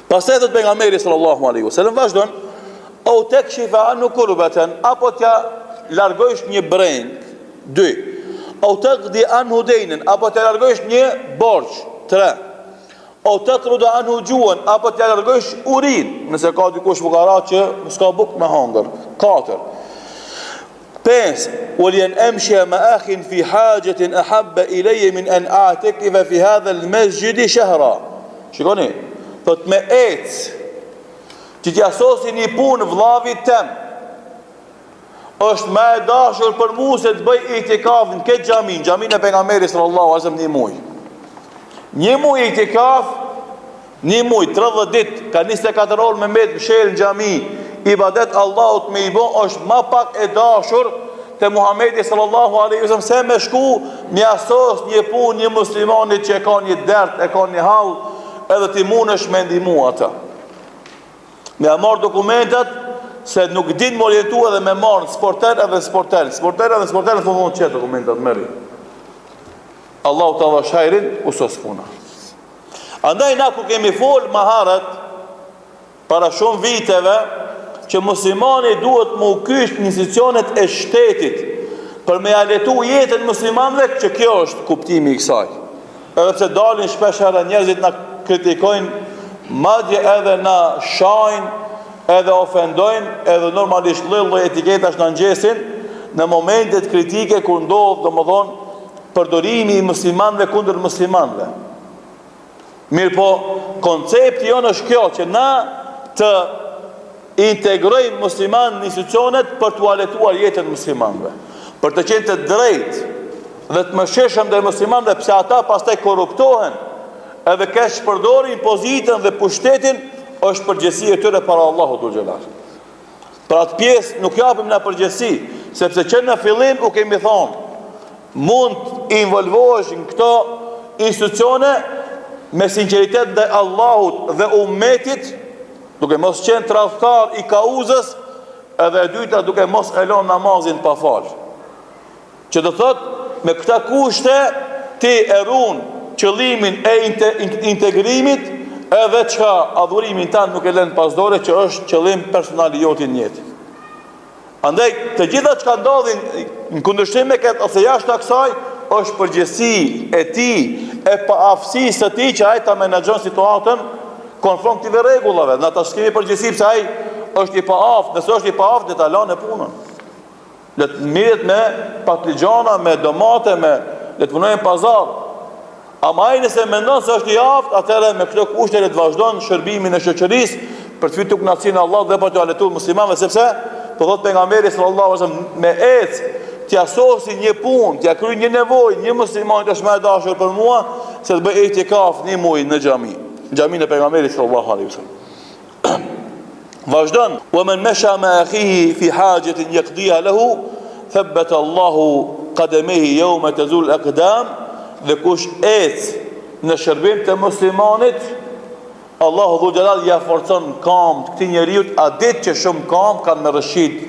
Pastaj thot pejgamberi sallallahu alaihi wasallam vazhdon, o takshifa anhu kurbatan, apo t'ja largosh një breng, 2. O taqdi anhu daynan, apo t'ja largosh një borx, 3. O tatruda anhu juan, apo t'ja largosh urin, nëse ka dikush fukarat që s'ka bukë me hangër, 4. 5. ولأن أمشي مع أخ في حاجة أحب إلي من أن أعتكف في هذا المسجد شهرا. Shikoni, thot me ec që t'ja sosi një punë vllavit tem është më e dashur për mua se të bëj itikaf në këtë xhamin e pejgamberit sallallahu alaihi wasallam një muaj. Një muaj itikaf, një muaj 30 ditë, ka 24 orë me mbet mshel në xhami, ibadet Allahut me i bë është më pak e dashur te Muhamedi sallallahu alaihi wasallam se me shku me asos një punë një muslimanit që e ka një dert, e ka një hall, edhe ti mundesh me ndihmu ata. Me marr dokumentat se nuk din më orientu edhe me marr sporter edhe sporter thonë çet dokumentat merri. Allahu ta dhash hajrin usos puna. Andaj na ku kemi fol maharat para shumë viteve që muslimani duhet më kysh në institucionet e shtetit për me aletu jetën muslimanëve, që kjo është kuptimi i kësaj. Edhe pse dalin shpesh herë njerëzit na kritikojnë, madje edhe na shajnë, edhe ofendojnë, edhe normalisht lloj etiketash na ngjesin në momentet kritike kur ndodh, domethënë, përdorimi i muslimanëve kundër muslimanëve. Mirë po, koncepti jonë është kjo, që na të integrojmë musliman në institucionet për të aletuar jetën muslimanëve, për të qenë të drejtë dhe të mëshirshëm ndaj muslimanëve, pse ata pastaj korruptohen edhe kesh përdorin pozitën dhe pushtetin, është përgjegjësia e tyre para Allahut dhul xhelal. Për atë pjesë nuk japim na përgjegjësi, sepse që në fillim u kemi thonë, mund të involvohesh në këto institucione me sinqeritet ndaj Allahut dhe ummetit, duke mos qenë tradhtar i kauzës, edhe e dyta duke mos e lënë namazin pa fal. Që do thotë, me këta kushte ti e ruan qëllimin e integrimit, edhe çka adhurimin tanë nuk e lën pas dore, që është qëllim personal i jotin në jetë. Andaj të gjitha çka ndodhin në kundërshtim me këtë ose jashtë kësaj, është përgjegjësi e tij, e paaftësisë së tij që ai ta menaxhon situatën konform këtyre rregullave. Na ta kemi përgjegjësi pse ai është i paaft, nëse është i paaft ta lanë punën. Le të mirët me patligjana, me domate, le të punojnë pazar. Ama ai nëse mendon se është i aftë, atëherë me këto kushte le të vazhdon shërbimin e shoqërisë për të fitur kënaqësinë e Allahut dhe për të aletuar muslimanëve, sepse po thot pejgamberi sallallahu alaihi wasallam, me t'ja sosi një punë, t'ja kryej një nevojë, një musliman është më i dashur për mua se të bëj itikaf një muaj në xhami. Xhamin e pejgamberit sallallahu alaihi wasallam. Vazhdon, wa man masha ma akhihi fi hajatin yaqdiha lahu, thabbata Allahu qadamayhi yawma tazul aqdam, dhe kush ec në shërbim të muslimanit, Allahu dhul xhelal ja forcon këmbë këtij njeriu, a ditë që shumë këmbë kanë me rëshit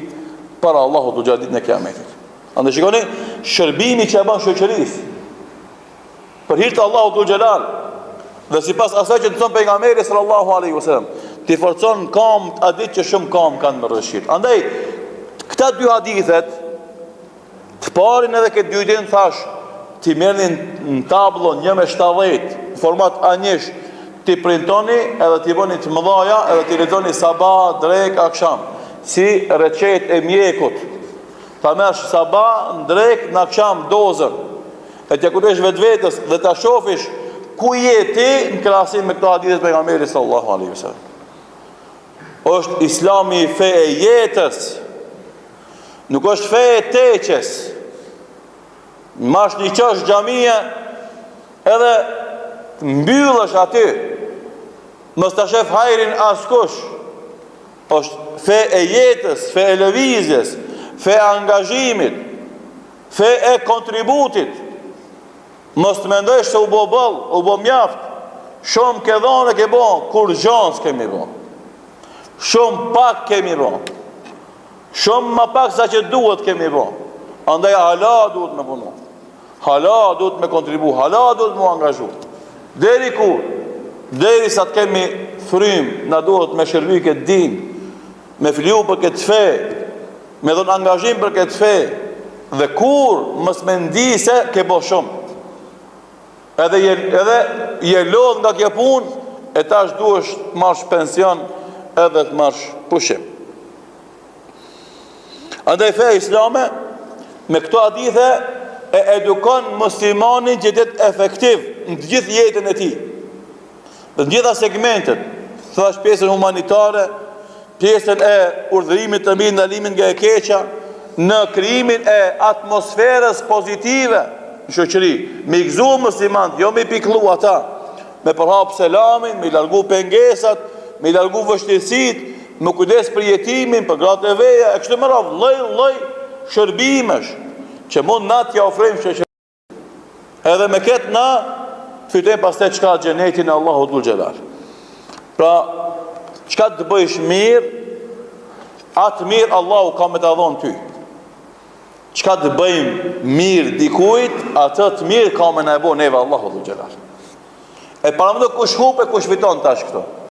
para Allahu dhul xhelal ditën e Kiametit. Andaj shikoni, shërbimi që e bën shoqërisë për hir të Allahu dhul xhelal, dhe sipas asaj që thon pejgamberi sallallahu alaihi wasallam, ti forcon këmbë a ditë që shumë këmbë kanë me rëshit. Andaj këta dy hadithet, të parin edhe këtë dytin thash, ti merrni në tablon 1/70 format A1, ti printoni edhe ti bëni të mëdhaja, edhe ti lexoni sabah, drek, akşam, si recet e mjekut. Ta mersh sabah, drek, në akşam dozën. E t'ja kujtosh vetvetes dhe ta shofish ku je ti në krahasim me këto hadithe të pejgamberit sallallahu alaihi wasallam. Është Islami fe e jetës, nuk është fe e teqes. Mash një qosh xhamia edhe mbyllësh aty, mos ta shef hajrin askush. Është fe e jetës, fe e lëvizjes, fe e angazhimit, fe e kontributit. Mos të mendojsh se u bo boll, u bo mjaft. Shumë ke dhënë ke bon, kur gjans kemi bon. Shumë pak kemi bon. Shumë më pak sa që duhet kemi bon. Andaj hala duhet me punu. Hala duhet me kontribu, hala duhet me angazhu. Deri kur? Deri sa të kemi frym, na duhet me shërby këtë din, me fliu për këtë fe, me dhënë angazhim për këtë fe, dhe kur mos me ndi se ke bo shumë. Edhe je lodh nga kjo punë, e tash duhesh të marrësh pension edhe të marrësh pushim. Andaj feja islame me këto hadithe e edukon muslimanin që të jetë efektiv në të gjithë jetën e tij. Në të gjitha segmentet, thash pjesën humanitare, pjesën e urdhërimit të mirë, ndalimin nga e keqja, në krijimin e atmosferës pozitive në shoqëri, me i gëzu muslimanët, jo me i pikëllu ata, me përhap selamin, me i largu pengesat, me i largu vështirësitë, me kujdes për jetimin, për gratë e veja, e kështu me radhë, lloj shërbimesh që mund na t'ja ofrojmë shoqërisë. Edhe me këtë na fitojmë pastaj çka xhenetin e Allahut dhul xhelal. Pra, çka të bësh mirë, atë mirë Allahu ka me ta dhënë ty. Çka të bëjmë mirë dikujt, atë të mirë ka me na e bëu neve Allahu dhul xhelal. E para më do kush hup e kush fiton tash këto.